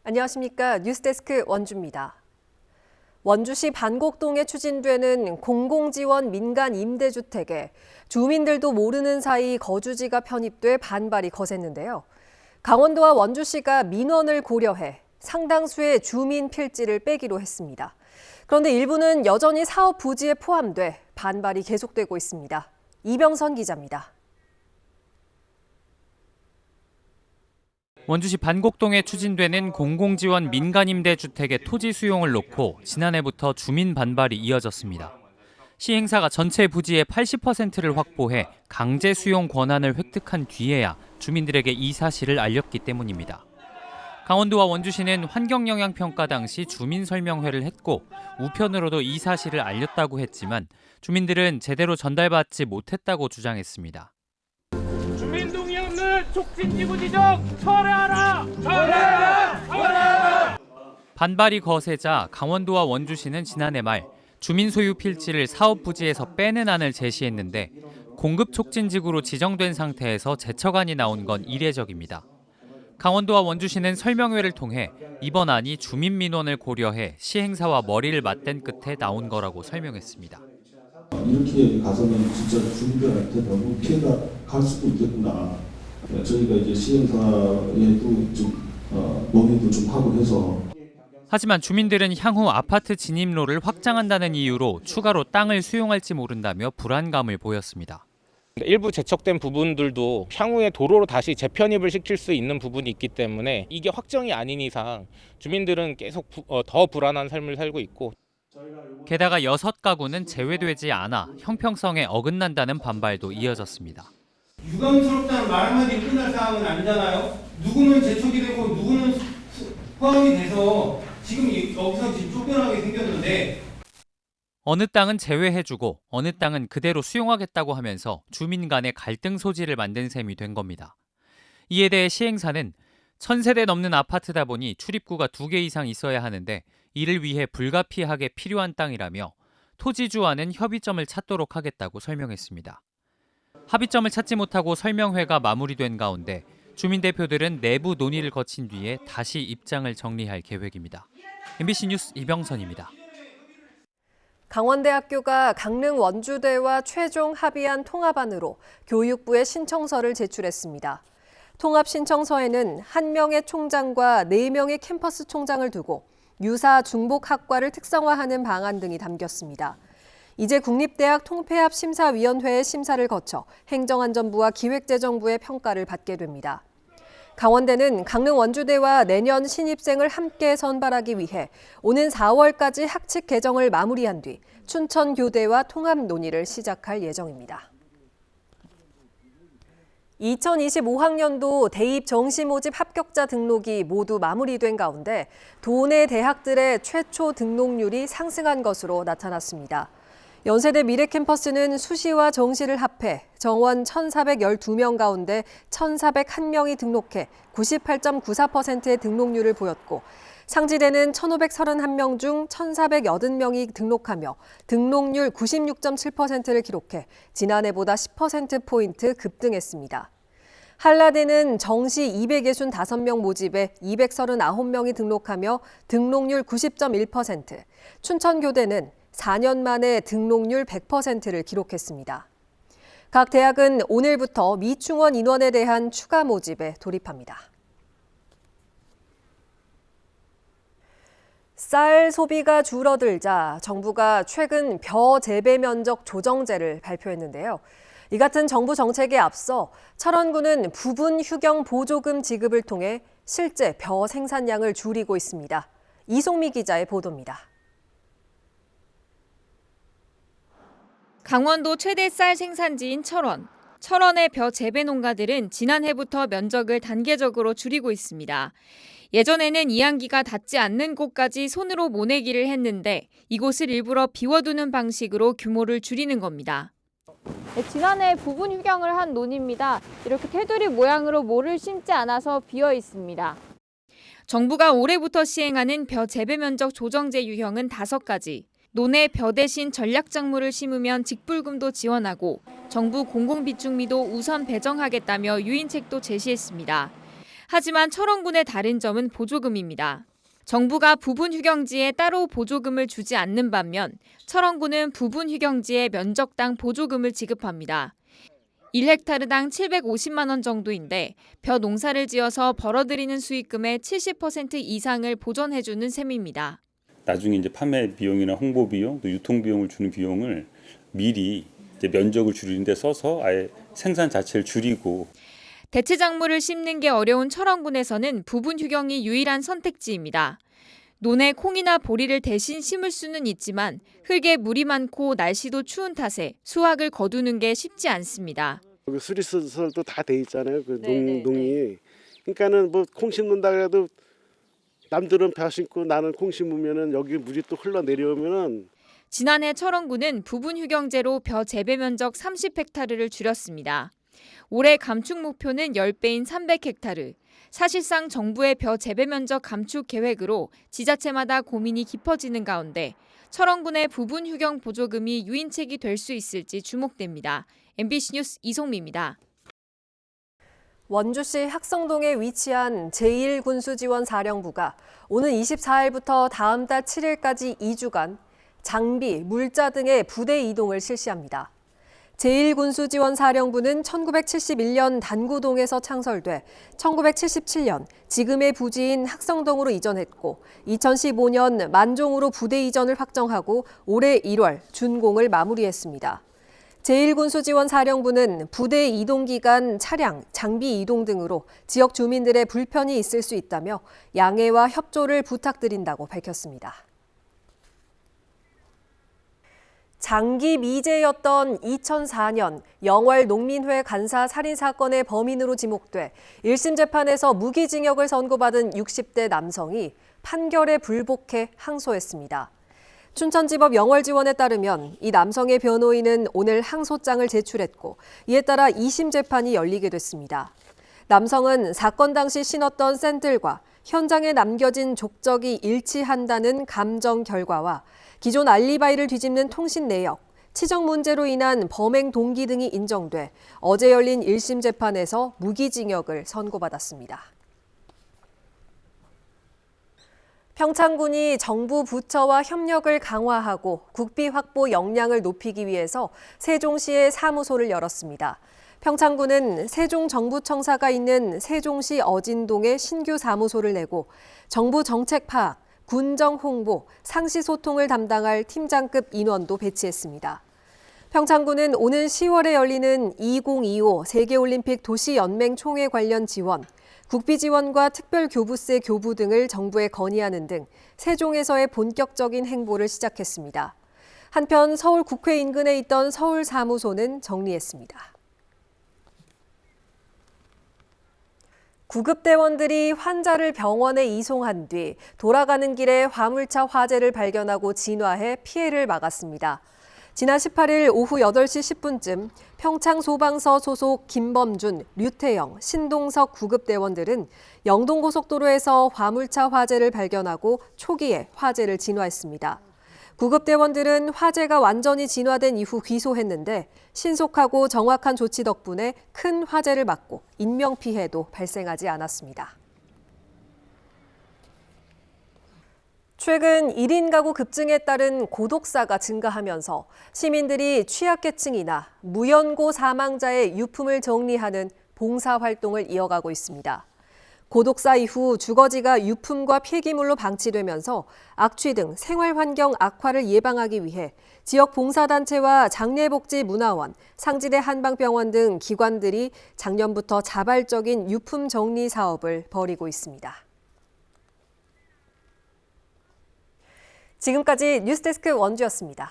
안녕하십니까. 뉴스데스크 원주입니다. 원주시 반곡동에 추진되는 공공지원 민간 임대주택에 주민들도 모르는 사이 거주지가 편입돼 반발이 거셌는데요. 강원도와 원주시가 민원을 고려해 상당수의 주민 필지를 빼기로 했습니다. 그런데 일부는 여전히 사업 부지에 포함돼 반발이 계속되고 있습니다. 이병선 기자입니다. 원주시 반곡동에 추진되는 공공지원 민간임대주택의 토지 수용을 놓고 지난해부터 주민 반발이 이어졌습니다. 시행사가 전체 부지의 80%를 확보해 강제 수용 권한을 획득한 뒤에야 주민들에게 이 사실을 알렸기 때문입니다. 강원도와 원주시는 환경영향평가 당시 주민설명회를 했고 우편으로도 이 사실을 알렸다고 했지만 주민들은 제대로 전달받지 못했다고 주장했습니다. 주민동의 없는 촉진지구 지정 철회하라! 철회하라! 철회하라! 반발이 거세자 강원도와 원주시는 지난해 말 주민 소유 필지를 사업 부지에서 빼는 안을 제시했는데 공급 촉진지구로 지정된 상태에서 제처간이 나온 건 이례적입니다. 강원도와 원주시는 설명회를 통해 이번 안이 주민 민원을 고려해 시행사와 머리를 맞댄 끝에 나온 거라고 설명했습니다. 이렇게 가서는 진짜 주민들한테 너무 피해가 갈 수도 있겠구나. 저희가 이제 시행사에도 좀 논의도 좀 하고 해서. 하지만 주민들은 향후 아파트 진입로를 확장한다는 이유로 추가로 땅을 수용할지 모른다며 불안감을 보였습니다. 일부 제척된 부분들도 향후에 도로로 다시 재편입을 시킬 수 있는 부분이 있기 때문에 이게 확정이 아닌 이상 주민들은 계속 더 불안한 삶을 살고 있고 게다가 6가구는 제외되지 않아 형평성에 어긋난다는 반발도 이어졌습니다. 유감스럽다는 말 한마디로 끝날 사항은 아니잖아요. 누구는 제촉이 되고 누구는 포함이 돼서 지금 여기서 지금 쫓겨나게 생겼는데 어느 땅은 제외해주고 어느 땅은 그대로 수용하겠다고 하면서 주민 간의 갈등 소지를 만든 셈이 된 겁니다. 이에 대해 시행사는 1000세대 넘는 아파트다 보니 출입구가 2개 이상 있어야 하는데 이를 위해 불가피하게 필요한 땅이라며 토지주와는 협의점을 찾도록 하겠다고 설명했습니다. 합의점을 찾지 못하고 설명회가 마무리된 가운데 주민 대표들은 내부 논의를 거친 뒤에 다시 입장을 정리할 계획입니다. MBC 뉴스 이병선입니다. 강원대학교가 강릉 원주대와 최종 합의한 통합안으로 교육부에 신청서를 제출했습니다. 통합 신청서에는 1명의 총장과 4명의 캠퍼스 총장을 두고 유사 중복학과를 특성화하는 방안 등이 담겼습니다. 이제 국립대학 통폐합 심사위원회의 심사를 거쳐 행정안전부와 기획재정부의 평가를 받게 됩니다. 강원대는 강릉 원주대와 내년 신입생을 함께 선발하기 위해 오는 4월까지 학칙 개정을 마무리한 뒤 춘천교대와 통합 논의를 시작할 예정입니다. 2025학년도 대입 정시 모집 합격자 등록이 모두 마무리된 가운데 도내 대학들의 최초 등록률이 상승한 것으로 나타났습니다. 연세대 미래캠퍼스는 수시와 정시를 합해 정원 1,412명 가운데 1,401명이 등록해 98.94%의 등록률을 보였고 상지대는 1,531명 중 1,480명이 등록하며 등록률 96.7%를 기록해 지난해보다 10%포인트 급등했습니다. 한라대는 정시 265명 모집에 239명이 등록하며 등록률 90.1%, 춘천교대는 4년 만에 등록률 100%를 기록했습니다. 각 대학은 오늘부터 미충원 인원에 대한 추가 모집에 돌입합니다. 쌀 소비가 줄어들자 정부가 최근 벼 재배 면적 조정제를 발표했는데요. 이 같은 정부 정책에 앞서 철원구는 부분 휴경 보조금 지급을 통해 실제 벼 생산량을 줄이고 있습니다. 이송미 기자의 보도입니다. 강원도 최대 쌀 생산지인 철원. 철원의 벼 재배 농가들은 지난해부터 면적을 단계적으로 줄이고 있습니다. 예전에는 이항기가 닿지 않는 곳까지 손으로 모내기를 했는데 이곳을 일부러 비워두는 방식으로 규모를 줄이는 겁니다. 지난해 부분 휴경을 한 논입니다. 이렇게 테두리 모양으로 모를 심지 않아서 비어 있습니다. 정부가 올해부터 시행하는 벼 재배 면적 조정제 유형은 5가지. 논에 벼 대신 전략작물을 심으면 직불금도 지원하고 정부 공공비축미도 우선 배정하겠다며 유인책도 제시했습니다. 하지만 철원군의 다른 점은 보조금입니다. 정부가 부분 휴경지에 따로 보조금을 주지 않는 반면 철원군은 부분 휴경지에 면적당 보조금을 지급합니다. 1헥타르당 750만 원 정도인데 벼 농사를 지어서 벌어들이는 수익금의 70% 이상을 보전해주는 셈입니다. 나중에 이제 판매 비용이나 홍보 비용, 또 유통 비용을 주는 비용을 미리 이제 면적을 줄이는 데 써서 아예 생산 자체를 줄이고. 대체 작물을 심는 게 어려운 철원군에서는 부분 휴경이 유일한 선택지입니다. 논에 콩이나 보리를 대신 심을 수는 있지만 흙에 물이 많고 날씨도 추운 탓에 수확을 거두는 게 쉽지 않습니다. 여기 수리시설도 다 돼 있잖아요. 그 농이. 그러니까는 뭐 콩 심는다 그래도 남들은 벼 심고 나는 콩 심으면은 여기 물이 또 흘러 내려오면은. 지난해 철원군은 부분 휴경제로 벼 재배 면적 30헥타르를 줄였습니다. 올해 감축 목표는 10배인 300헥타르. 사실상 정부의 벼 재배 면적 감축 계획으로 지자체마다 고민이 깊어지는 가운데 철원군의 부분 휴경 보조금이 유인책이 될 수 있을지 주목됩니다. MBC 뉴스 이송미입니다. 원주시 학성동에 위치한 제1군수지원사령부가 오는 24일부터 다음 달 7일까지 2주간 장비, 물자 등의 부대 이동을 실시합니다. 제1군수지원사령부는 1971년 단구동에서 창설돼 1977년 지금의 부지인 학성동으로 이전했고 2015년 만종으로 부대 이전을 확정하고 올해 1월 준공을 마무리했습니다. 제1군수지원사령부는 부대 이동 기간 차량, 장비 이동 등으로 지역 주민들의 불편이 있을 수 있다며 양해와 협조를 부탁드린다고 밝혔습니다. 장기 미제였던 2004년 영월 농민회 간사 살인 사건의 범인으로 지목돼 1심 재판에서 무기징역을 선고받은 60대 남성이 판결에 불복해 항소했습니다. 춘천지법 영월지원에 따르면 이 남성의 변호인은 오늘 항소장을 제출했고 이에 따라 2심 재판이 열리게 됐습니다. 남성은 사건 당시 신었던 샌들과 현장에 남겨진 족적이 일치한다는 감정 결과와 기존 알리바이를 뒤집는 통신 내역, 치적 문제로 인한 범행 동기 등이 인정돼 어제 열린 1심 재판에서 무기징역을 선고받았습니다. 평창군이 정부 부처와 협력을 강화하고 국비 확보 역량을 높이기 위해서 세종시에 사무소를 열었습니다. 평창군은 세종정부청사가 있는 세종시 어진동에 신규 사무소를 내고 정부 정책 파악, 군정 홍보, 상시 소통을 담당할 팀장급 인원도 배치했습니다. 평창군은 오는 10월에 열리는 2025 세계올림픽 도시연맹 총회 관련 지원, 국비 지원과 특별교부세 교부 등을 정부에 건의하는 등 세종에서의 본격적인 행보를 시작했습니다. 한편 서울 국회 인근에 있던 서울 사무소는 정리했습니다. 구급대원들이 환자를 병원에 이송한 뒤 돌아가는 길에 화물차 화재를 발견하고 진화해 피해를 막았습니다. 지난 18일 오후 8시 10분쯤 평창소방서 소속 김범준, 류태영, 신동석 구급대원들은 영동고속도로에서 화물차 화재를 발견하고 초기에 화재를 진화했습니다. 구급대원들은 화재가 완전히 진화된 이후 귀소했는데 신속하고 정확한 조치 덕분에 큰 화재를 막고 인명피해도 발생하지 않았습니다. 최근 1인 가구 급증에 따른 고독사가 증가하면서 시민들이 취약계층이나 무연고 사망자의 유품을 정리하는 봉사활동을 이어가고 있습니다. 고독사 이후 주거지가 유품과 폐기물로 방치되면서 악취 등 생활환경 악화를 예방하기 위해 지역 봉사단체와 장례복지문화원, 상지대 한방병원 등 기관들이 작년부터 자발적인 유품 정리 사업을 벌이고 있습니다. 지금까지 뉴스데스크 원주였습니다.